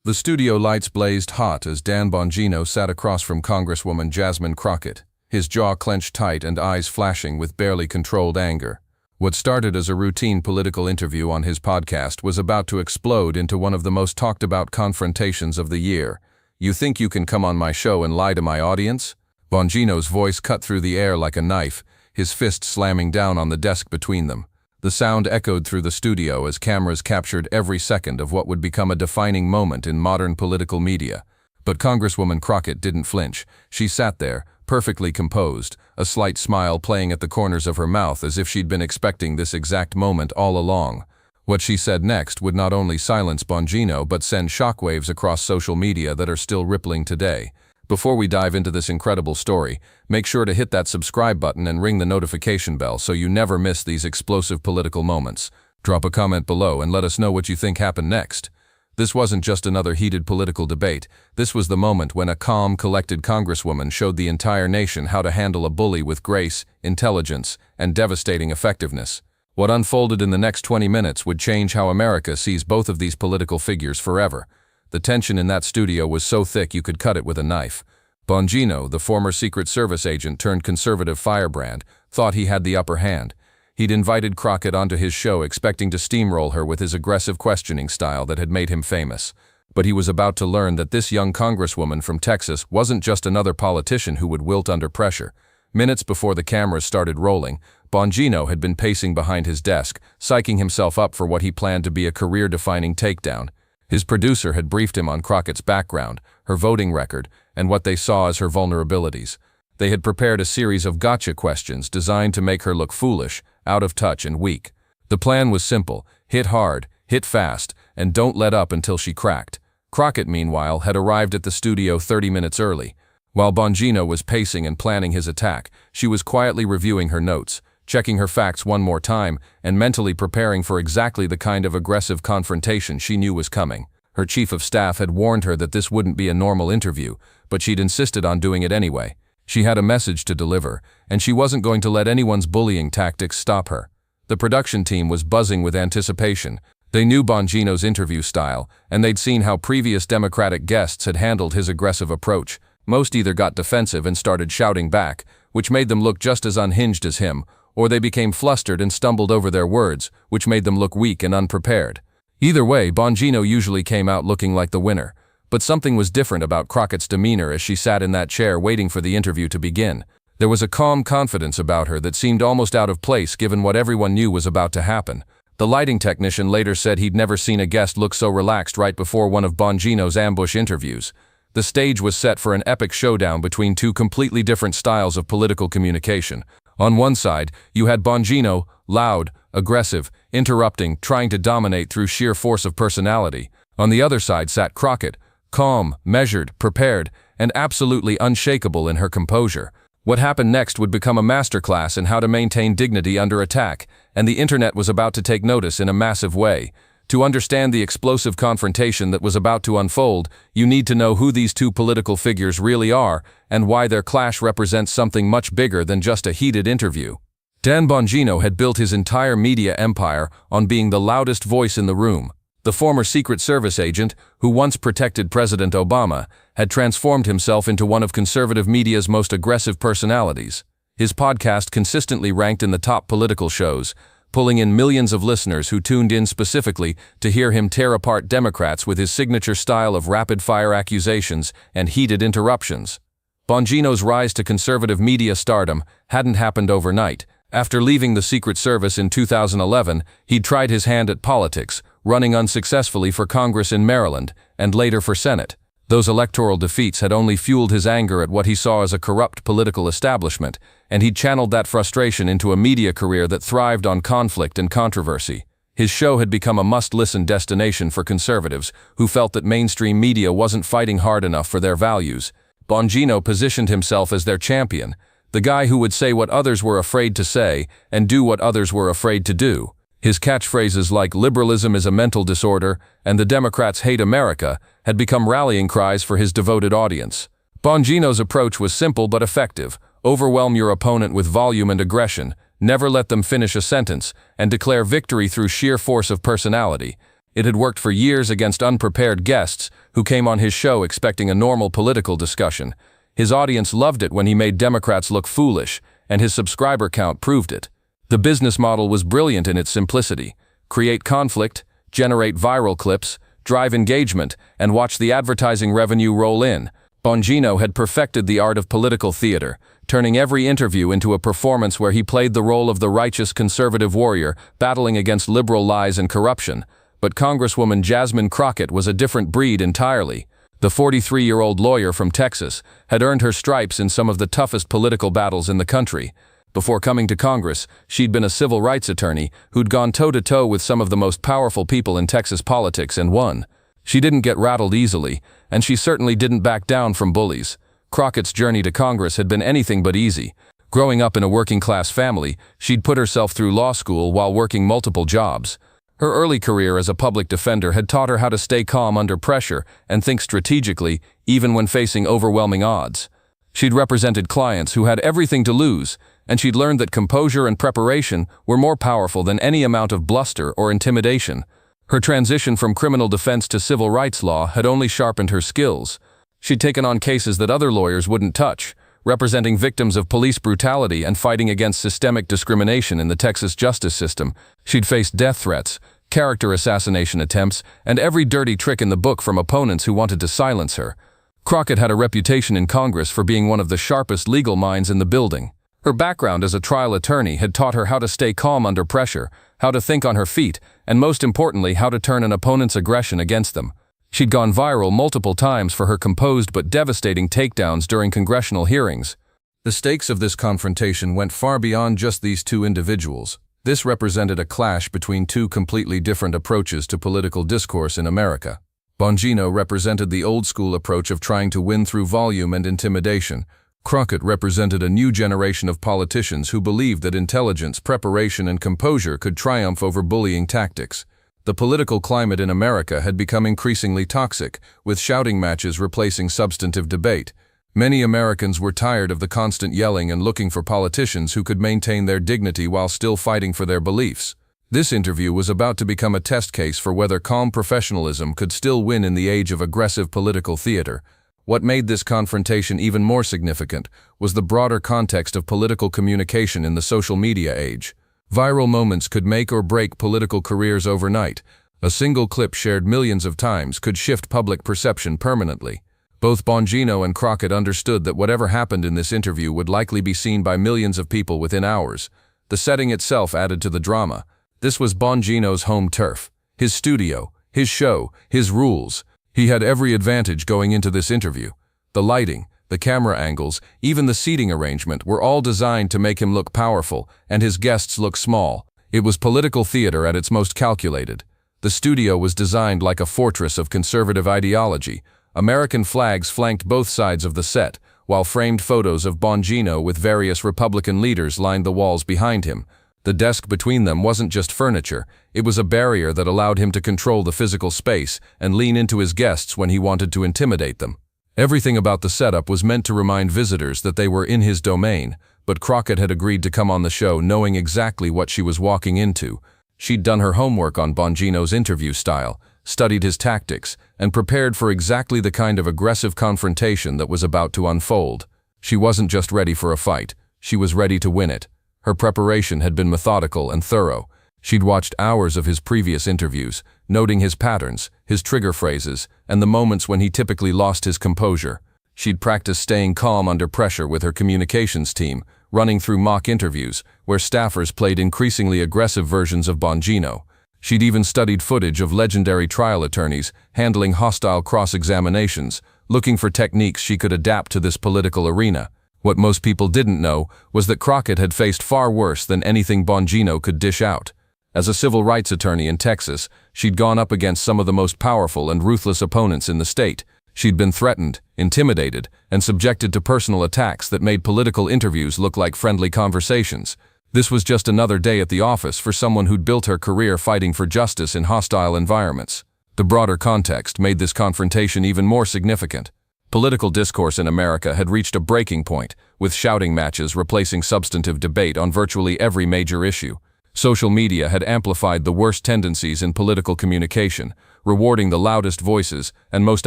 The studio lights blazed hot as Dan Bongino sat across from Congresswoman Jasmine Crockett, his jaw clenched tight and eyes flashing with barely controlled anger. What started as a routine political interview on his podcast was about to explode into one of the most talked about confrontations of the year. "You think you can come on my show and lie to my audience?" Bongino's voice cut through the air like a knife, his fist slamming down on the desk between them. The sound echoed through the studio as cameras captured every second of what would become a defining moment in modern political media. But Congresswoman Crockett didn't flinch. She sat there, perfectly composed, a slight smile playing at the corners of her mouth as if she'd been expecting this exact moment all along. What she said next would not only silence Bongino but send shockwaves across social media that are still rippling today. Before we dive into this incredible story, make sure to hit that subscribe button and ring the notification bell so you never miss these explosive political moments. Drop a comment below and let us know what you think happened next. This wasn't just another heated political debate. This was the moment when a calm, collected congresswoman showed the entire nation how to handle a bully with grace, intelligence, and devastating effectiveness. What unfolded in the next 20 minutes would change how America sees both of these political figures forever. The tension in that studio was so thick you could cut it with a knife. Bongino, the former Secret Service agent turned conservative firebrand, thought he had the upper hand. He'd invited Crockett onto his show expecting to steamroll her with his aggressive questioning style that had made him famous. But he was about to learn that this young congresswoman from Texas wasn't just another politician who would wilt under pressure. Minutes before the cameras started rolling, Bongino had been pacing behind his desk, psyching himself up for what he planned to be a career-defining takedown. His producer had briefed him on Crockett's background, her voting record, and what they saw as her vulnerabilities. They had prepared a series of gotcha questions designed to make her look foolish, out of touch, and weak. The plan was simple: hit hard, hit fast, and don't let up until she cracked. Crockett, meanwhile, had arrived at the studio 30 minutes early. While Bongino was pacing and planning his attack, she was quietly reviewing her notes, checking her facts one more time, and mentally preparing for exactly the kind of aggressive confrontation she knew was coming. Her chief of staff had warned her that this wouldn't be a normal interview, but she'd insisted on doing it anyway. She had a message to deliver, and she wasn't going to let anyone's bullying tactics stop her. The production team was buzzing with anticipation. They knew Bongino's interview style, and they'd seen how previous Democratic guests had handled his aggressive approach. Most either got defensive and started shouting back, which made them look just as unhinged as him, or they became flustered and stumbled over their words, which made them look weak and unprepared. Either way, Bongino usually came out looking like the winner. But something was different about Crockett's demeanor as she sat in that chair waiting for the interview to begin. There was a calm confidence about her that seemed almost out of place given what everyone knew was about to happen. The lighting technician later said he'd never seen a guest look so relaxed right before one of Bongino's ambush interviews. The stage was set for an epic showdown between two completely different styles of political communication. On one side, you had Bongino, loud, aggressive, interrupting, trying to dominate through sheer force of personality. On the other side sat Crockett, calm, measured, prepared, and absolutely unshakable in her composure. What happened next would become a masterclass in how to maintain dignity under attack, and the internet was about to take notice in a massive way. To understand the explosive confrontation that was about to unfold, you need to know who these two political figures really are and why their clash represents something much bigger than just a heated interview. Dan Bongino had built his entire media empire on being the loudest voice in the room. The former Secret Service agent, who once protected President Obama, had transformed himself into one of conservative media's most aggressive personalities. His podcast consistently ranked in the top political shows, pulling in millions of listeners who tuned in specifically to hear him tear apart Democrats with his signature style of rapid-fire accusations and heated interruptions. Bongino's rise to conservative media stardom hadn't happened overnight. After leaving the Secret Service in 2011, he'd tried his hand at politics, running unsuccessfully for Congress in Maryland and later for Senate. Those electoral defeats had only fueled his anger at what he saw as a corrupt political establishment, and he'd channeled that frustration into a media career that thrived on conflict and controversy. His show had become a must-listen destination for conservatives who felt that mainstream media wasn't fighting hard enough for their values. Bongino positioned himself as their champion, the guy who would say what others were afraid to say and do what others were afraid to do. His catchphrases like "liberalism is a mental disorder" and "the Democrats hate America" had become rallying cries for his devoted audience. Bongino's approach was simple but effective: overwhelm your opponent with volume and aggression, never let them finish a sentence, and declare victory through sheer force of personality. It had worked for years against unprepared guests who came on his show expecting a normal political discussion. His audience loved it when he made Democrats look foolish, and his subscriber count proved it. The business model was brilliant in its simplicity. Create conflict, generate viral clips, drive engagement, and watch the advertising revenue roll in. Bongino had perfected the art of political theater, turning every interview into a performance where he played the role of the righteous conservative warrior battling against liberal lies and corruption. But Congresswoman Jasmine Crockett was a different breed entirely. The 43-year-old lawyer from Texas had earned her stripes in some of the toughest political battles in the country. Before coming to Congress, she'd been a civil rights attorney who'd gone toe-to-toe with some of the most powerful people in Texas politics and won. She didn't get rattled easily, and she certainly didn't back down from bullies. Crockett's journey to Congress had been anything but easy. Growing up in a working-class family, she'd put herself through law school while working multiple jobs. Her early career as a public defender had taught her how to stay calm under pressure and think strategically, even when facing overwhelming odds. She'd represented clients who had everything to lose, and she'd learned that composure and preparation were more powerful than any amount of bluster or intimidation. Her transition from criminal defense to civil rights law had only sharpened her skills. She'd taken on cases that other lawyers wouldn't touch, representing victims of police brutality and fighting against systemic discrimination in the Texas justice system. She'd faced death threats, character assassination attempts, and every dirty trick in the book from opponents who wanted to silence her. Crockett had a reputation in Congress for being one of the sharpest legal minds in the building. Her background as a trial attorney had taught her how to stay calm under pressure, how to think on her feet, and most importantly, how to turn an opponent's aggression against them. She'd gone viral multiple times for her composed but devastating takedowns during congressional hearings. The stakes of this confrontation went far beyond just these two individuals. This represented a clash between two completely different approaches to political discourse in America. Bongino represented the old-school approach of trying to win through volume and intimidation. Crockett represented a new generation of politicians who believed that intelligence, preparation, and composure could triumph over bullying tactics. The political climate in America had become increasingly toxic, with shouting matches replacing substantive debate. Many Americans were tired of the constant yelling and looking for politicians who could maintain their dignity while still fighting for their beliefs. This interview was about to become a test case for whether calm professionalism could still win in the age of aggressive political theater. What made this confrontation even more significant was the broader context of political communication in the social media age. Viral moments could make or break political careers overnight. A single clip shared millions of times could shift public perception permanently. Both Bongino and Crockett understood that whatever happened in this interview would likely be seen by millions of people within hours. The setting itself added to the drama. This was Bongino's home turf, his studio, his show, his rules. He had every advantage going into this interview. The lighting, the camera angles, even the seating arrangement were all designed to make him look powerful and his guests look small. It was political theater at its most calculated. The studio was designed like a fortress of conservative ideology. American flags flanked both sides of the set, while framed photos of Bongino with various Republican leaders lined the walls behind him. The desk between them wasn't just furniture, it was a barrier that allowed him to control the physical space and lean into his guests when he wanted to intimidate them. Everything about the setup was meant to remind visitors that they were in his domain, but Crockett had agreed to come on the show knowing exactly what she was walking into. She'd done her homework on Bongino's interview style, studied his tactics, and prepared for exactly the kind of aggressive confrontation that was about to unfold. She wasn't just ready for a fight, she was ready to win it. Her preparation had been methodical and thorough. She'd watched hours of his previous interviews, noting his patterns, his trigger phrases, and the moments when he typically lost his composure. She'd practiced staying calm under pressure with her communications team, running through mock interviews, where staffers played increasingly aggressive versions of Bongino. She'd even studied footage of legendary trial attorneys handling hostile cross-examinations, looking for techniques she could adapt to this political arena. What most people didn't know was that Crockett had faced far worse than anything Bongino could dish out. As a civil rights attorney in Texas, she'd gone up against some of the most powerful and ruthless opponents in the state. She'd been threatened, intimidated, and subjected to personal attacks that made political interviews look like friendly conversations. This was just another day at the office for someone who'd built her career fighting for justice in hostile environments. The broader context made this confrontation even more significant. Political discourse in America had reached a breaking point, with shouting matches replacing substantive debate on virtually every major issue. Social media had amplified the worst tendencies in political communication, rewarding the loudest voices and most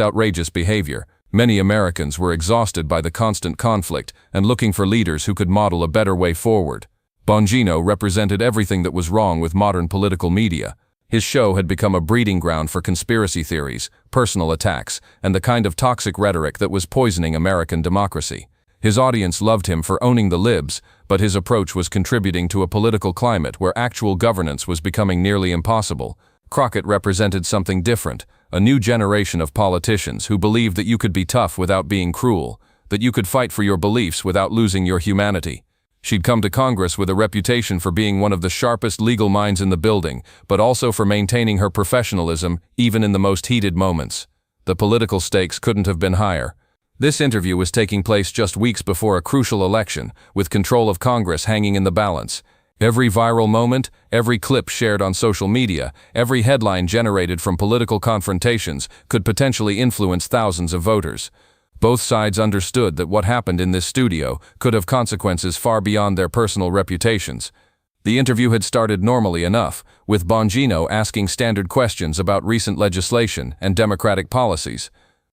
outrageous behavior. Many Americans were exhausted by the constant conflict and looking for leaders who could model a better way forward. Bongino represented everything that was wrong with modern political media. His show had become a breeding ground for conspiracy theories, personal attacks, and the kind of toxic rhetoric that was poisoning American democracy. His audience loved him for owning the libs, but his approach was contributing to a political climate where actual governance was becoming nearly impossible. Crockett represented something different, a new generation of politicians who believed that you could be tough without being cruel, that you could fight for your beliefs without losing your humanity. She'd come to Congress with a reputation for being one of the sharpest legal minds in the building, but also for maintaining her professionalism even in the most heated moments. The political stakes couldn't have been higher. This interview was taking place just weeks before a crucial election, with control of Congress hanging in the balance. Every viral moment, every clip shared on social media, every headline generated from political confrontations could potentially influence thousands of voters. Both sides understood that what happened in this studio could have consequences far beyond their personal reputations. The interview had started normally enough, with Bongino asking standard questions about recent legislation and democratic policies.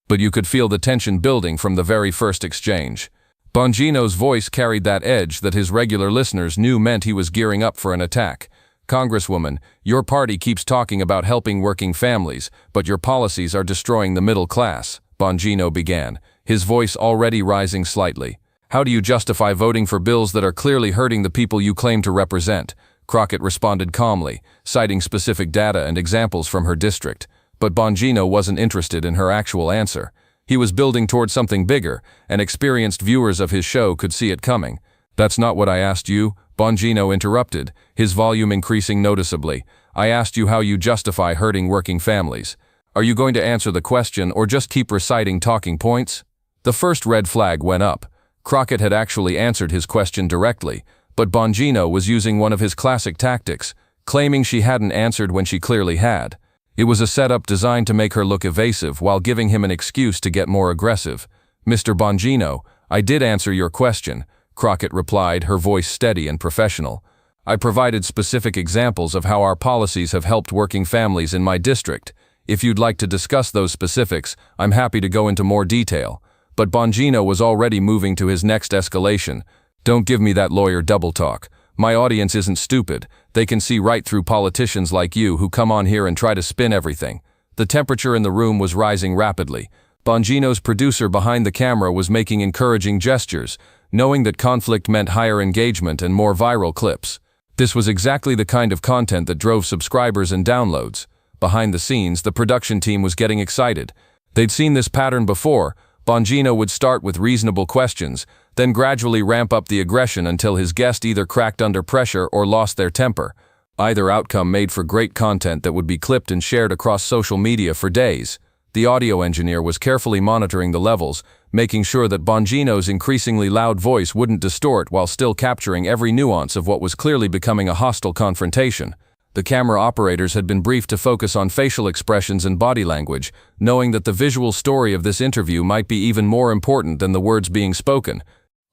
But you could feel the tension building from the very first exchange. Bongino's voice carried that edge that his regular listeners knew meant he was gearing up for an attack. "Congresswoman, your party keeps talking about helping working families, but your policies are destroying the middle class," Bongino began, his voice already rising slightly. "How do you justify voting for bills that are clearly hurting the people you claim to represent?" Crockett responded calmly, citing specific data and examples from her district. But Bongino wasn't interested in her actual answer. He was building toward something bigger, and experienced viewers of his show could see it coming. "That's not what I asked you," Bongino interrupted, his volume increasing noticeably. "I asked you how you justify hurting working families. Are you going to answer the question or just keep reciting talking points?" The first red flag went up. Crockett had actually answered his question directly, but Bongino was using one of his classic tactics, claiming she hadn't answered when she clearly had. It was a setup designed to make her look evasive while giving him an excuse to get more aggressive. "Mr. Bongino, I did answer your question," Crockett replied, her voice steady and professional. "I provided specific examples of how our policies have helped working families in my district. If you'd like to discuss those specifics, I'm happy to go into more detail." But Bongino was already moving to his next escalation. "Don't give me that lawyer double talk. My audience isn't stupid. They can see right through politicians like you who come on here and try to spin everything." The temperature in the room was rising rapidly. Bongino's producer behind the camera was making encouraging gestures, knowing that conflict meant higher engagement and more viral clips. This was exactly the kind of content that drove subscribers and downloads. Behind the scenes, the production team was getting excited. They'd seen this pattern before. Bongino would start with reasonable questions, then gradually ramp up the aggression until his guest either cracked under pressure or lost their temper. Either outcome made for great content that would be clipped and shared across social media for days. The audio engineer was carefully monitoring the levels, making sure that Bongino's increasingly loud voice wouldn't distort while still capturing every nuance of what was clearly becoming a hostile confrontation. The camera operators had been briefed to focus on facial expressions and body language, knowing that the visual story of this interview might be even more important than the words being spoken.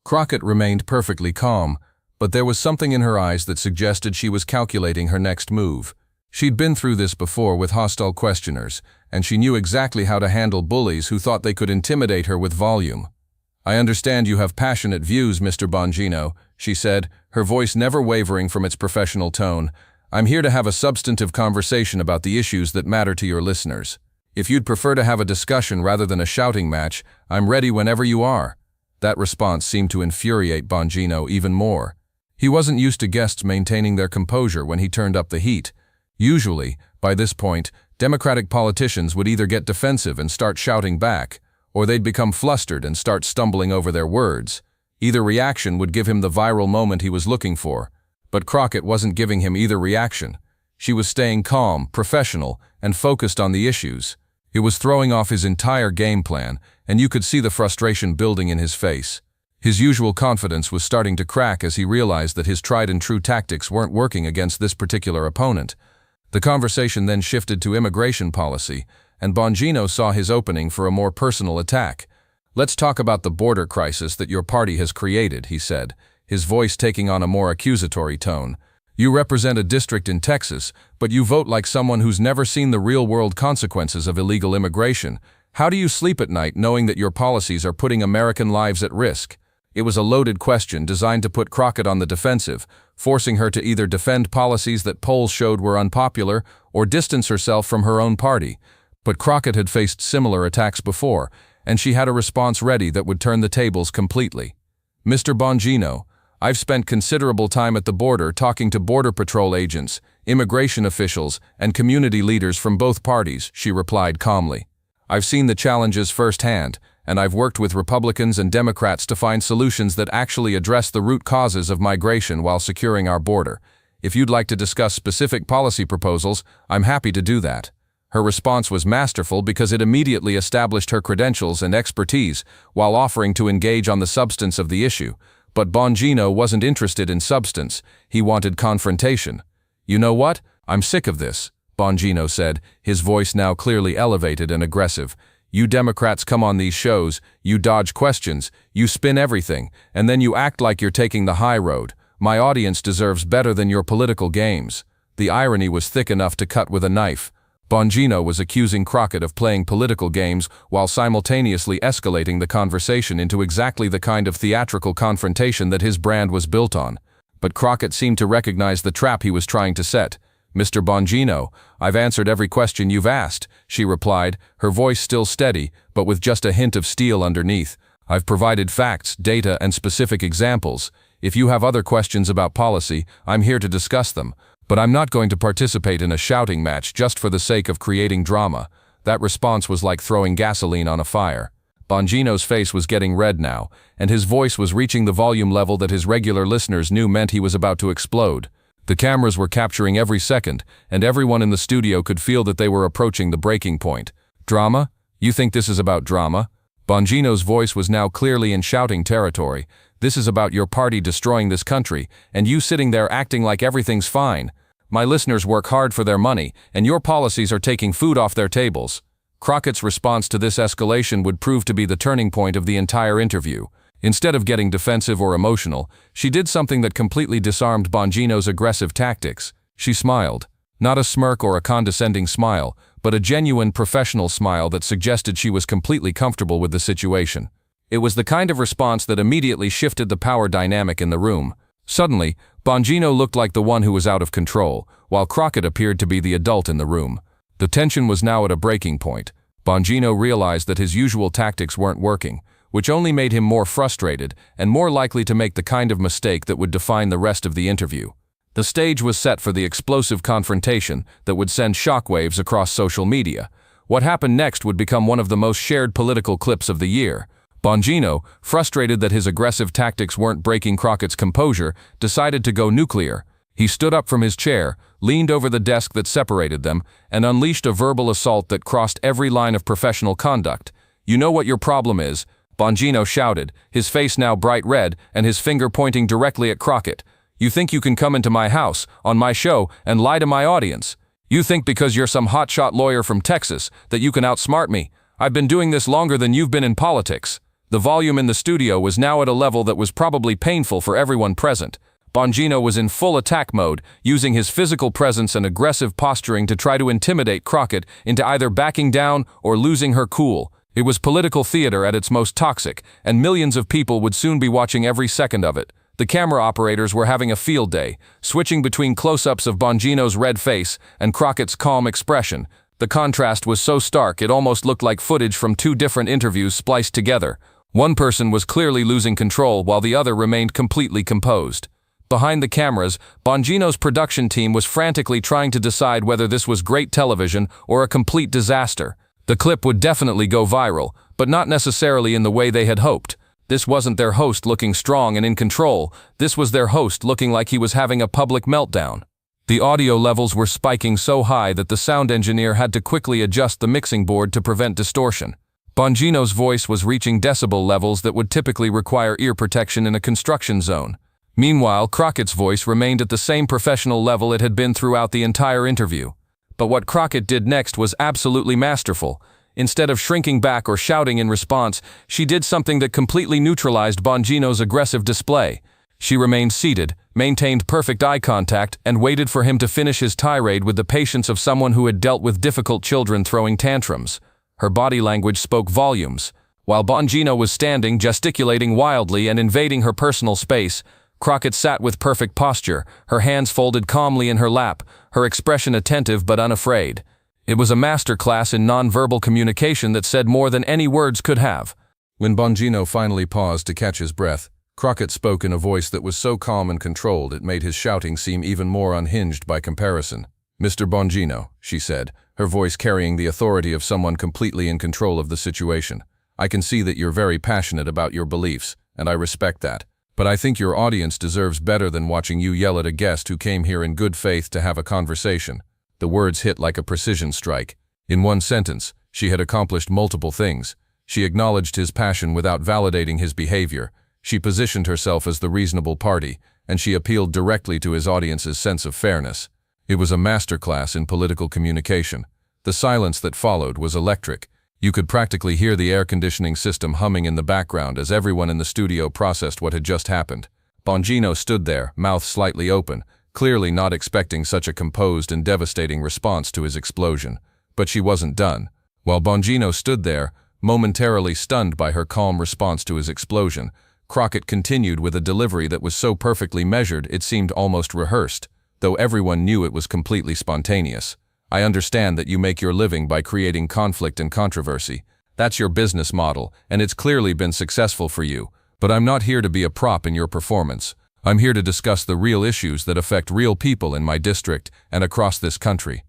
Crockett remained perfectly calm, but there was something in her eyes that suggested she was calculating her next move. She'd been through this before with hostile questioners, and she knew exactly how to handle bullies who thought they could intimidate her with volume. "I understand you have passionate views, Mr. Bongino," she said, her voice never wavering from its professional tone. "I'm here to have a substantive conversation about the issues that matter to your listeners. If you'd prefer to have a discussion rather than a shouting match, I'm ready whenever you are." That response seemed to infuriate Bongino even more. He wasn't used to guests maintaining their composure when he turned up the heat. Usually, by this point, Democratic politicians would either get defensive and start shouting back, or they'd become flustered and start stumbling over their words. Either reaction would give him the viral moment he was looking for. But Crockett wasn't giving him either reaction. She was staying calm, professional, and focused on the issues. It was throwing off his entire game plan, and you could see the frustration building in his face. His usual confidence was starting to crack as he realized that his tried-and-true tactics weren't working against this particular opponent. The conversation then shifted to immigration policy, and Bongino saw his opening for a more personal attack. "Let's talk about the border crisis that your party has created," he said, his voice taking on a more accusatory tone. You represent a district in Texas, but you vote like someone who's never seen the real-world consequences of illegal immigration. How do you sleep at night knowing that your policies are putting American lives at risk? It was a loaded question designed to put Crockett on the defensive, forcing her to either defend policies that polls showed were unpopular or distance herself from her own party. But Crockett had faced similar attacks before, and she had a response ready that would turn the tables completely. Mr. Bongino, I've spent considerable time at the border talking to Border Patrol agents, immigration officials, and community leaders from both parties, she replied calmly. I've seen the challenges firsthand, and I've worked with Republicans and Democrats to find solutions that actually address the root causes of migration while securing our border. If you'd like to discuss specific policy proposals, I'm happy to do that. Her response was masterful because it immediately established her credentials and expertise while offering to engage on the substance of the issue. But Bongino wasn't interested in substance, he wanted confrontation. You know what? I'm sick of this, Bongino said, his voice now clearly elevated and aggressive. You Democrats come on these shows, you dodge questions, you spin everything, and then you act like you're taking the high road. My audience deserves better than your political games. The irony was thick enough to cut with a knife. Bongino was accusing Crockett of playing political games while simultaneously escalating the conversation into exactly the kind of theatrical confrontation that his brand was built on. But Crockett seemed to recognize the trap he was trying to set. Mr. Bongino, I've answered every question you've asked, she replied, her voice still steady, but with just a hint of steel underneath. I've provided facts, data, and specific examples. If you have other questions about policy, I'm here to discuss them. But I'm not going to participate in a shouting match just for the sake of creating drama. That response was like throwing gasoline on a fire. Bongino's face was getting red now, and his voice was reaching the volume level that his regular listeners knew meant he was about to explode. The cameras were capturing every second, and everyone in the studio could feel that they were approaching the breaking point. Drama? You think this is about drama? Bongino's voice was now clearly in shouting territory. This is about your party destroying this country, and you sitting there acting like everything's fine. My listeners work hard for their money, and your policies are taking food off their tables. Crockett's response to this escalation would prove to be the turning point of the entire interview. Instead of getting defensive or emotional, she did something that completely disarmed Bongino's aggressive tactics. She smiled. Not a smirk or a condescending smile, but a genuine professional smile that suggested she was completely comfortable with the situation. It was the kind of response that immediately shifted the power dynamic in the room. Suddenly, Bongino looked like the one who was out of control, while Crockett appeared to be the adult in the room. The tension was now at a breaking point. Bongino realized that his usual tactics weren't working, which only made him more frustrated and more likely to make the kind of mistake that would define the rest of the interview. The stage was set for the explosive confrontation that would send shockwaves across social media. What happened next would become one of the most shared political clips of the year. Bongino, frustrated that his aggressive tactics weren't breaking Crockett's composure, decided to go nuclear. He stood up from his chair, leaned over the desk that separated them, and unleashed a verbal assault that crossed every line of professional conduct. You know what your problem is, Bongino shouted, his face now bright red and his finger pointing directly at Crockett. You think you can come into my house, on my show, and lie to my audience? You think because you're some hotshot lawyer from Texas that you can outsmart me? I've been doing this longer than you've been in politics. The volume in the studio was now at a level that was probably painful for everyone present. Bongino was in full attack mode, using his physical presence and aggressive posturing to try to intimidate Crockett into either backing down or losing her cool. It was political theater at its most toxic, and millions of people would soon be watching every second of it. The camera operators were having a field day, switching between close-ups of Bongino's red face and Crockett's calm expression. The contrast was so stark it almost looked like footage from two different interviews spliced together. One person was clearly losing control while the other remained completely composed. Behind the cameras, Bongino's production team was frantically trying to decide whether this was great television or a complete disaster. The clip would definitely go viral, but not necessarily in the way they had hoped. This wasn't their host looking strong and in control, this was their host looking like he was having a public meltdown. The audio levels were spiking so high that the sound engineer had to quickly adjust the mixing board to prevent distortion. Bongino's voice was reaching decibel levels that would typically require ear protection in a construction zone. Meanwhile, Crockett's voice remained at the same professional level it had been throughout the entire interview. But what Crockett did next was absolutely masterful. Instead of shrinking back or shouting in response, she did something that completely neutralized Bongino's aggressive display. She remained seated, maintained perfect eye contact, and waited for him to finish his tirade with the patience of someone who had dealt with difficult children throwing tantrums. Her body language spoke volumes. While Bongino was standing, gesticulating wildly and invading her personal space, Crockett sat with perfect posture, her hands folded calmly in her lap, her expression attentive but unafraid. It was a masterclass in nonverbal communication that said more than any words could have. When Bongino finally paused to catch his breath, Crockett spoke in a voice that was so calm and controlled it made his shouting seem even more unhinged by comparison. "Mr. Bongino," she said, her voice carrying the authority of someone completely in control of the situation. "I can see that you're very passionate about your beliefs, and I respect that. But I think your audience deserves better than watching you yell at a guest who came here in good faith to have a conversation." The words hit like a precision strike. In one sentence, she had accomplished multiple things. She acknowledged his passion without validating his behavior. She positioned herself as the reasonable party, and she appealed directly to his audience's sense of fairness. It was a masterclass in political communication. The silence that followed was electric. You could practically hear the air conditioning system humming in the background as everyone in the studio processed what had just happened. Bongino stood there, mouth slightly open, clearly not expecting such a composed and devastating response to his explosion. But she wasn't done. While Bongino stood there, momentarily stunned by her calm response to his explosion, Crockett continued with a delivery that was so perfectly measured it seemed almost rehearsed, though everyone knew it was completely spontaneous. "I understand that you make your living by creating conflict and controversy. That's your business model, and it's clearly been successful for you. But I'm not here to be a prop in your performance. I'm here to discuss the real issues that affect real people in my district and across this country."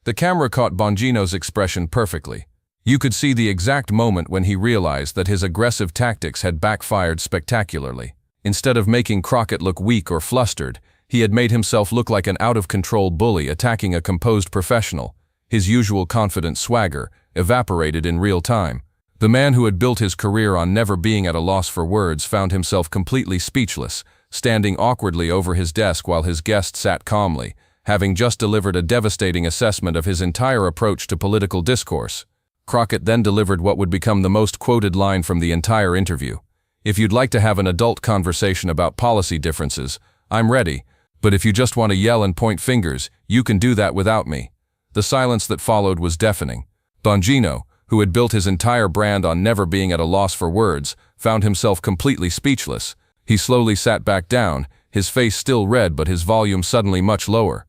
The camera caught Bongino's expression perfectly. You could see the exact moment when he realized that his aggressive tactics had backfired spectacularly. Instead of making Crockett look weak or flustered, he had made himself look like an out-of-control bully attacking a composed professional. His usual confident swagger evaporated in real time. The man who had built his career on never being at a loss for words found himself completely speechless, standing awkwardly over his desk while his guest sat calmly, having just delivered a devastating assessment of his entire approach to political discourse. Crockett then delivered what would become the most quoted line from the entire interview. "If you'd like to have an adult conversation about policy differences, I'm ready, but if you just want to yell and point fingers, you can do that without me." The silence that followed was deafening. Bongino, who had built his entire brand on never being at a loss for words, found himself completely speechless. He slowly sat back down, his face still red but his volume suddenly much lower.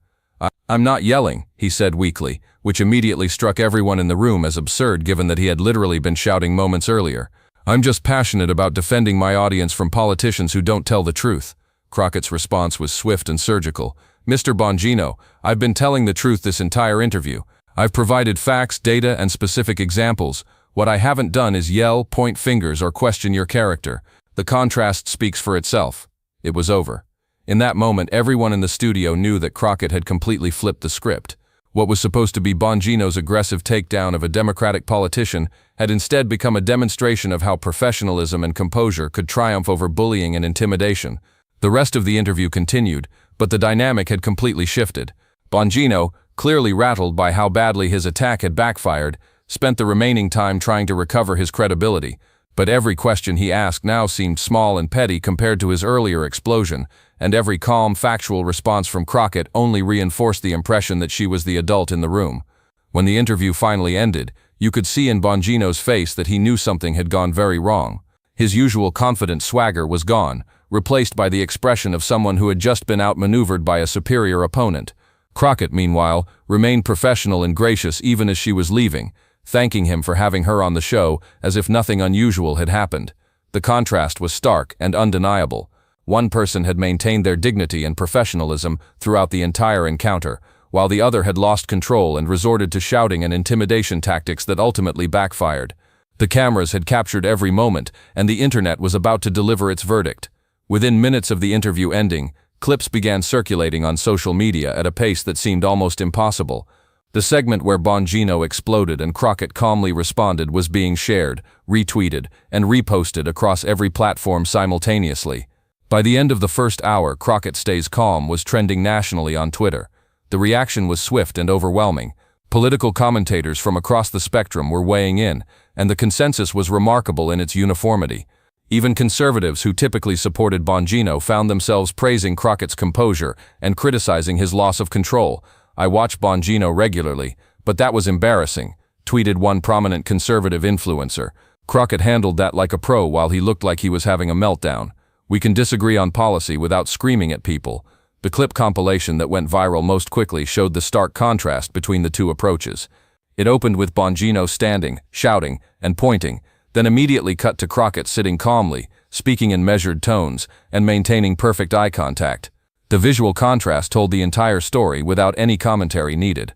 "I'm not yelling," he said weakly, which immediately struck everyone in the room as absurd given that he had literally been shouting moments earlier. "I'm just passionate about defending my audience from politicians who don't tell the truth." Crockett's response was swift and surgical. "Mr. Bongino, I've been telling the truth this entire interview. I've provided facts, data, and specific examples. What I haven't done is yell, point fingers, or question your character. The contrast speaks for itself." It was over. In that moment, everyone in the studio knew that Crockett had completely flipped the script. What was supposed to be Bongino's aggressive takedown of a Democratic politician had instead become a demonstration of how professionalism and composure could triumph over bullying and intimidation. The rest of the interview continued, but the dynamic had completely shifted. Bongino, clearly rattled by how badly his attack had backfired, spent the remaining time trying to recover his credibility. But every question he asked now seemed small and petty compared to his earlier explosion, and every calm, factual response from Crockett only reinforced the impression that she was the adult in the room. When the interview finally ended, you could see in Bongino's face that he knew something had gone very wrong. His usual confident swagger was gone, replaced by the expression of someone who had just been outmaneuvered by a superior opponent. Crockett, meanwhile, remained professional and gracious even as she was leaving, thanking him for having her on the show as if nothing unusual had happened. The contrast was stark and undeniable. One person had maintained their dignity and professionalism throughout the entire encounter, while the other had lost control and resorted to shouting and intimidation tactics that ultimately backfired. The cameras had captured every moment, and the internet was about to deliver its verdict. Within minutes of the interview ending, clips began circulating on social media at a pace that seemed almost impossible. The segment where Bongino exploded and Crockett calmly responded was being shared, retweeted, and reposted across every platform simultaneously. By the end of the first hour, Crockett Stays Calm was trending nationally on Twitter. The reaction was swift and overwhelming. Political commentators from across the spectrum were weighing in, and the consensus was remarkable in its uniformity. Even conservatives who typically supported Bongino found themselves praising Crockett's composure and criticizing his loss of control. "I watch Bongino regularly, but that was embarrassing," tweeted one prominent conservative influencer. "Crockett handled that like a pro while he looked like he was having a meltdown. We can disagree on policy without screaming at people." The clip compilation that went viral most quickly showed the stark contrast between the two approaches. It opened with Bongino standing, shouting, and pointing, then immediately cut to Crockett sitting calmly, speaking in measured tones, and maintaining perfect eye contact. The visual contrast told the entire story without any commentary needed.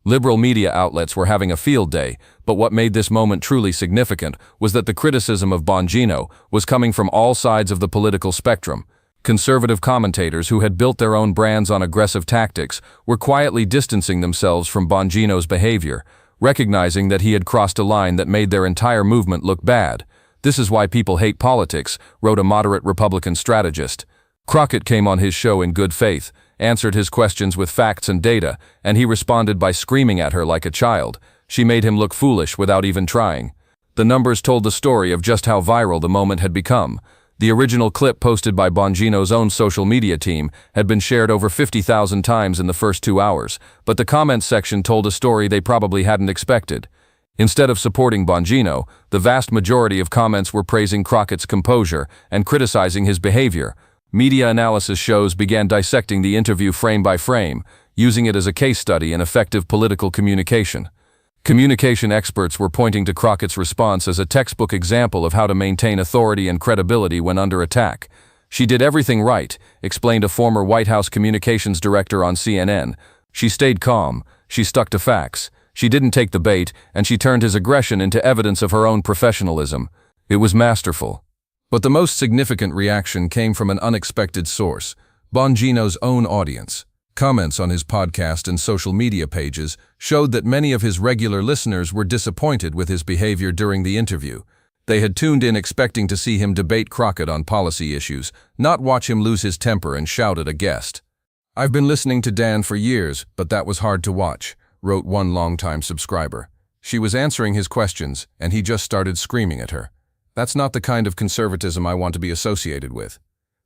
Liberal media outlets were having a field day, but what made this moment truly significant was that the criticism of Bongino was coming from all sides of the political spectrum. Conservative commentators who had built their own brands on aggressive tactics were quietly distancing themselves from Bongino's behavior, recognizing that he had crossed a line that made their entire movement look bad. "This is why people hate politics," wrote a moderate Republican strategist. Crockett came on his show in good faith, answered his questions with facts and data, and he responded by screaming at her like a child. She made him look foolish without even trying. The numbers told the story of just how viral the moment had become. The original clip posted by Bongino's own social media team had been shared over 50,000 times in the first 2 hours, but the comments section told a story they probably hadn't expected. Instead of supporting Bongino, the vast majority of comments were praising Crockett's composure and criticizing his behavior. Media analysis shows began dissecting the interview frame by frame, using it as a case study in effective political communication. Communication experts were pointing to Crockett's response as a textbook example of how to maintain authority and credibility when under attack. "She did everything right," explained a former White House communications director on CNN. "She stayed calm, she stuck to facts, she didn't take the bait, and she turned his aggression into evidence of her own professionalism. It was masterful." But the most significant reaction came from an unexpected source: Bongino's own audience. Comments on his podcast and social media pages showed that many of his regular listeners were disappointed with his behavior during the interview. They had tuned in expecting to see him debate Crockett on policy issues, not watch him lose his temper and shout at a guest. "I've been listening to Dan for years, but that was hard to watch," wrote one longtime subscriber. "She was answering his questions, and he just started screaming at her. That's not the kind of conservatism I want to be associated with."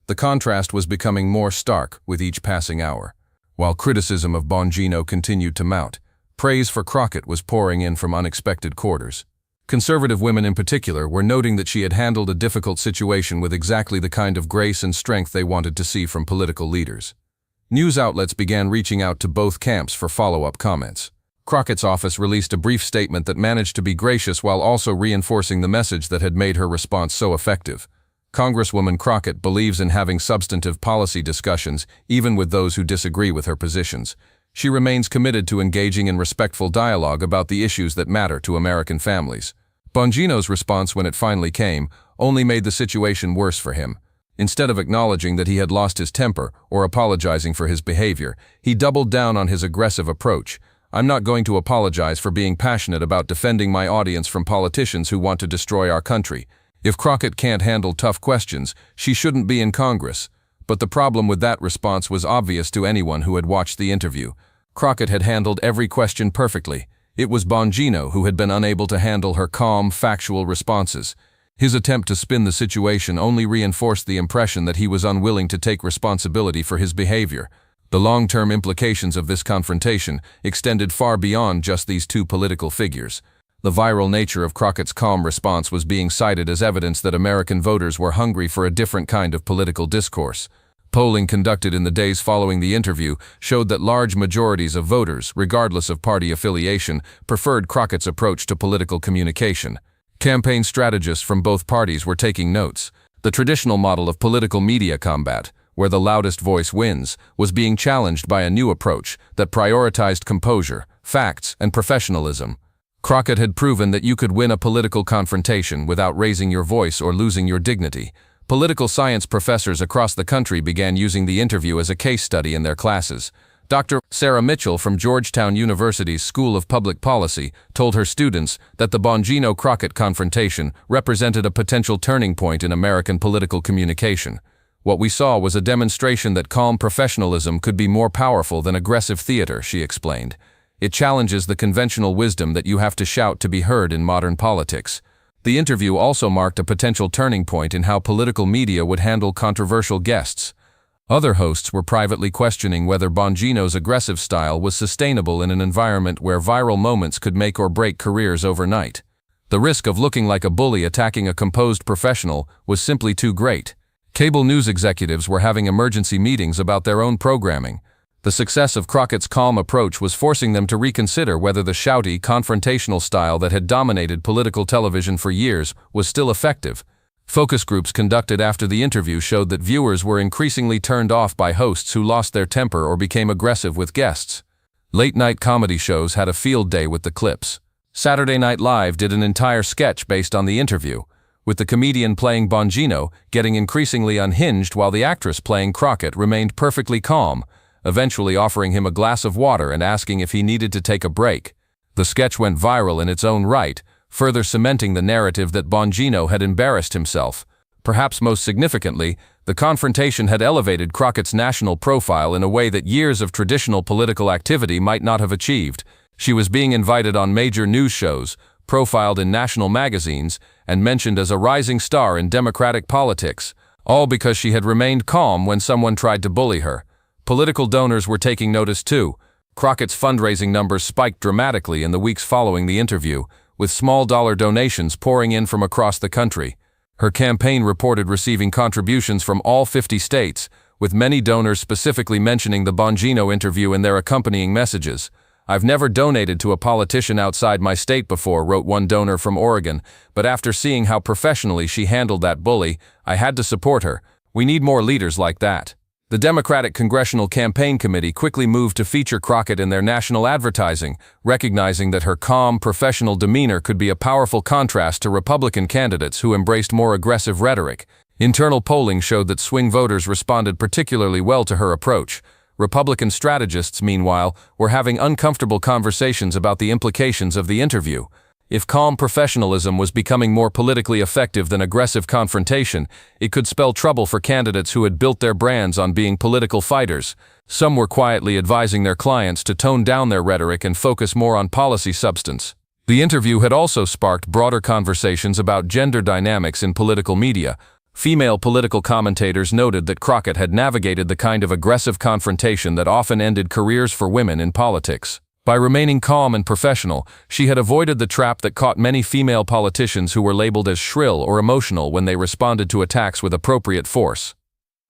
The contrast was becoming more stark with each passing hour. While criticism of Bongino continued to mount, praise for Crockett was pouring in from unexpected quarters. Conservative women in particular were noting that she had handled a difficult situation with exactly the kind of grace and strength they wanted to see from political leaders. News outlets began reaching out to both camps for follow-up comments. Crockett's office released a brief statement that managed to be gracious while also reinforcing the message that had made her response so effective. Congresswoman Crockett believes in having substantive policy discussions, even with those who disagree with her positions. She remains committed to engaging in respectful dialogue about the issues that matter to American families. Bongino's response, when it finally came, only made the situation worse for him. Instead of acknowledging that he had lost his temper or apologizing for his behavior, he doubled down on his aggressive approach. "I'm not going to apologize for being passionate about defending my audience from politicians who want to destroy our country. If Crockett can't handle tough questions, she shouldn't be in Congress." But the problem with that response was obvious to anyone who had watched the interview. Crockett had handled every question perfectly. It was Bongino who had been unable to handle her calm, factual responses. His attempt to spin the situation only reinforced the impression that he was unwilling to take responsibility for his behavior. The long-term implications of this confrontation extended far beyond just these two political figures. The viral nature of Crockett's calm response was being cited as evidence that American voters were hungry for a different kind of political discourse. Polling conducted in the days following the interview showed that large majorities of voters, regardless of party affiliation, preferred Crockett's approach to political communication. Campaign strategists from both parties were taking notes. The traditional model of political media combat, where the loudest voice wins, was being challenged by a new approach that prioritized composure, facts, and professionalism. Crockett had proven that you could win a political confrontation without raising your voice or losing your dignity. Political science professors across the country began using the interview as a case study in their classes. Dr. Sarah Mitchell from Georgetown University's School of Public Policy told her students that the Bongino-Crockett confrontation represented a potential turning point in American political communication. "What we saw was a demonstration that calm professionalism could be more powerful than aggressive theater," she explained. "It challenges the conventional wisdom that you have to shout to be heard in modern politics. The interview also marked a potential turning point in how political media would handle controversial guests. Other hosts were privately questioning whether Bongino's aggressive style was sustainable in an environment where viral moments could make or break careers overnight. The risk of looking like a bully attacking a composed professional was simply too great. Cable news executives were having emergency meetings about their own programming. The success of Crockett's calm approach was forcing them to reconsider whether the shouty, confrontational style that had dominated political television for years was still effective. Focus groups conducted after the interview showed that viewers were increasingly turned off by hosts who lost their temper or became aggressive with guests. Late-night comedy shows had a field day with the clips. Saturday Night Live did an entire sketch based on the interview, with the comedian playing Bongino getting increasingly unhinged while the actress playing Crockett remained perfectly calm, eventually offering him a glass of water and asking if he needed to take a break. The sketch went viral in its own right, further cementing the narrative that Bongino had embarrassed himself. Perhaps most significantly, the confrontation had elevated Crockett's national profile in a way that years of traditional political activity might not have achieved. She was being invited on major news shows, profiled in national magazines, and mentioned as a rising star in Democratic politics, all because she had remained calm when someone tried to bully her. Political donors were taking notice too. Crockett's fundraising numbers spiked dramatically in the weeks following the interview, with small-dollar donations pouring in from across the country. Her campaign reported receiving contributions from all 50 states, with many donors specifically mentioning the Bongino interview in their accompanying messages. "I've never donated to a politician outside my state before," wrote one donor from Oregon, "but after seeing how professionally she handled that bully, I had to support her. We need more leaders like that." The Democratic Congressional Campaign Committee quickly moved to feature Crockett in their national advertising, recognizing that her calm, professional demeanor could be a powerful contrast to Republican candidates who embraced more aggressive rhetoric. Internal polling showed that swing voters responded particularly well to her approach. Republican strategists, meanwhile, were having uncomfortable conversations about the implications of the interview. If calm professionalism was becoming more politically effective than aggressive confrontation, it could spell trouble for candidates who had built their brands on being political fighters. Some were quietly advising their clients to tone down their rhetoric and focus more on policy substance. The interview had also sparked broader conversations about gender dynamics in political media. Female political commentators noted that Crockett had navigated the kind of aggressive confrontation that often ended careers for women in politics. By remaining calm and professional, she had avoided the trap that caught many female politicians who were labeled as shrill or emotional when they responded to attacks with appropriate force.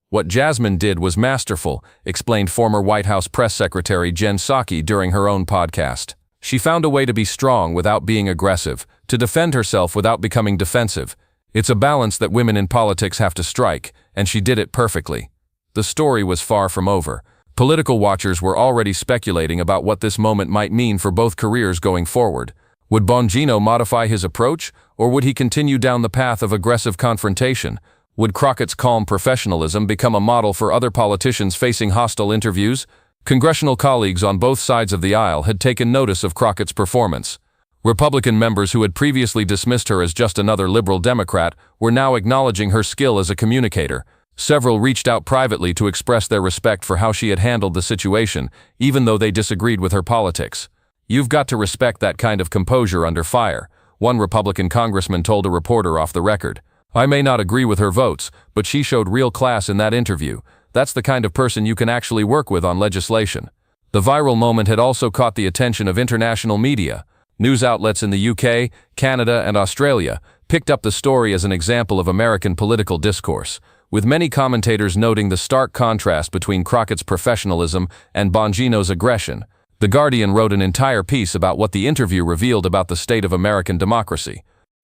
"What Jasmine did was masterful," explained former White House Press Secretary Jen Psaki during her own podcast. "She found a way to be strong without being aggressive, to defend herself without becoming defensive. It's a balance that women in politics have to strike, and she did it perfectly." The story was far from over. Political watchers were already speculating about what this moment might mean for both careers going forward. Would Bongino modify his approach, or would he continue down the path of aggressive confrontation? Would Crockett's calm professionalism become a model for other politicians facing hostile interviews? Congressional colleagues on both sides of the aisle had taken notice of Crockett's performance. Republican members who had previously dismissed her as just another liberal Democrat were now acknowledging her skill as a communicator. Several reached out privately to express their respect for how she had handled the situation, even though they disagreed with her politics. "You've got to respect that kind of composure under fire," one Republican congressman told a reporter off the record. "I may not agree with her votes, but she showed real class in that interview. That's the kind of person you can actually work with on legislation." The viral moment had also caught the attention of international media. News outlets in the UK, Canada, and Australia picked up the story as an example of American political discourse, with many commentators noting the stark contrast between Crockett's professionalism and Bongino's aggression. The Guardian wrote an entire piece about what the interview revealed about the state of American democracy.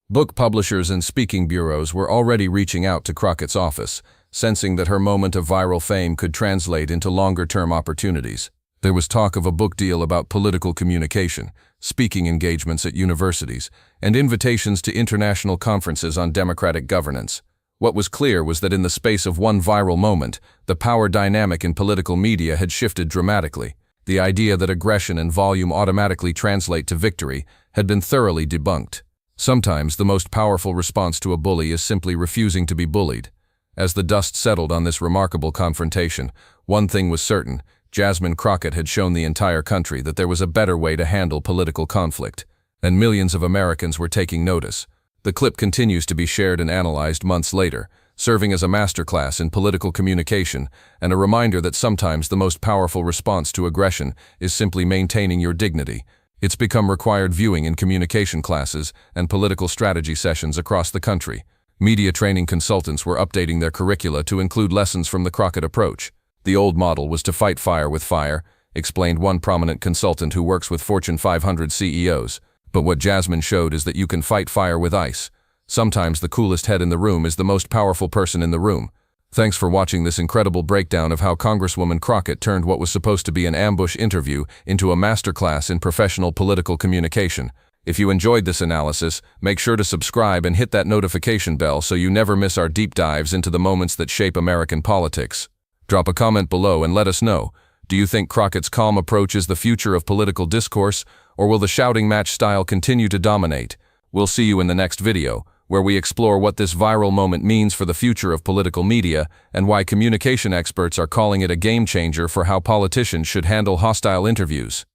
Book publishers and speaking bureaus were already reaching out to Crockett's office, sensing that her moment of viral fame could translate into longer-term opportunities. There was talk of a book deal about political communication, speaking engagements at universities, and invitations to international conferences on democratic governance. What was clear was that in the space of one viral moment, the power dynamic in political media had shifted dramatically. The idea that aggression and volume automatically translate to victory had been thoroughly debunked. Sometimes the most powerful response to a bully is simply refusing to be bullied. As the dust settled on this remarkable confrontation, one thing was certain: Jasmine Crockett had shown the entire country that there was a better way to handle political conflict. And millions of Americans were taking notice. The clip continues to be shared and analyzed months later, serving as a masterclass in political communication and a reminder that sometimes the most powerful response to aggression is simply maintaining your dignity. It's become required viewing in communication classes and political strategy sessions across the country. Media training consultants were updating their curricula to include lessons from the Crockett approach. The old model was to fight fire with fire, explained one prominent consultant who works with Fortune 500 CEOs. But what Jasmine showed is that you can fight fire with ice. Sometimes the coolest head in the room is the most powerful person in the room. Thanks for watching this incredible breakdown of how Congresswoman Crockett turned what was supposed to be an ambush interview into a masterclass in professional political communication. If you enjoyed this analysis, make sure to subscribe and hit that notification bell so you never miss our deep dives into the moments that shape American politics. Drop a comment below and let us know. Do you think Crockett's calm approach is the future of political discourse, or will the shouting match style continue to dominate? We'll see you in the next video, where we explore what this viral moment means for the future of political media and why communication experts are calling it a game changer for how politicians should handle hostile interviews.